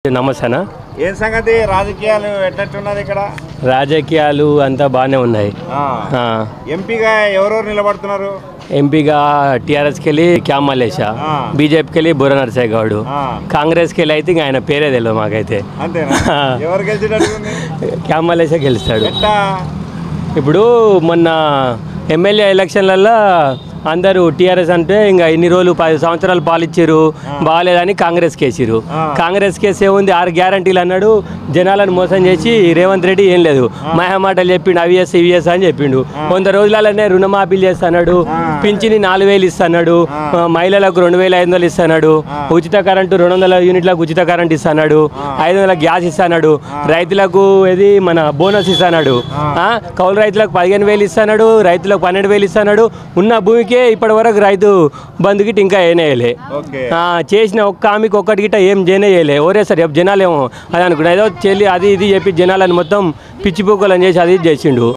నమస్తేనా ఏం సంగతి రాజకీయాలు ఎట్లట్టున్నది ఇక్కడ రాజకీయాలు అంతా బాగానే ఉన్నాయి ఎంపీగా ఎవరెవరు నిలబడుతున్నారు ఎంపీగా టీఆర్ఎస్కి వెళ్ళి క్యామ్ మల్లేషా బీజేపీకి వెళ్ళి బుర్ర నరసయ్య గౌడ్ కాంగ్రెస్కి వెళ్ళి అయితే ఆయన పేరే తెలియదు మాకైతే అంతేనా ఎవరు గెలిచేటట్టు క్యామ్ మల్లేషా గెలుస్తాడు ఎట్లా ఇప్పుడు మొన్న ఎమ్మెల్యే ఎలక్షన్లలో అందరూ టీఆర్ఎస్ అంటే ఇంకా ఇన్ని రోజులు 10 సంవత్సరాలు పాలిచ్చారు బాగాలేదని కాంగ్రెస్ కేసిరు కాంగ్రెస్ కేసు ఏముంది 6 గ్యారంటీలు అన్నాడు జనాలను మోసం చేసి రేవంత్ రెడ్డి ఏం లేదు మాయమాటలు చెప్పిండు అవిఎస్ ఇవిఎస్ అని చెప్పిండు 100 రోజులనే రుణమాఫీలు చేస్తున్నాడు పింఛని 4000 ఇస్తున్నాడు మహిళలకు 2500 ఇస్తున్నాడు ఉచిత కరెంటు 200 యూనిట్లకు ఉచిత కరెంట్ ఇస్తున్నాడు 500 గ్యాస్ ఇస్తున్నాడు రైతులకు ఇది మన బోనస్ ఇస్తున్నాడు కౌలు రైతులకు 15000 ఇస్తున్నాడు రైతులకు 12000 ఇస్తున్నాడు ఉన్న భూమికి ఇప్పటి వరకు రైతు బంధు గిట్ట ఇంకా ఏనేయలే చేసిన ఒక్క ఆమెకి ఒక్కటి గిట్ట ఏం చేయలే ఓరే సార్ జనాలు ఏమో అది అనుకున్నా ఏదో చెల్లి అది ఇది చెప్పి జనాలను మొత్తం పిచ్చిపోకలని చేసి అది చేసిండు.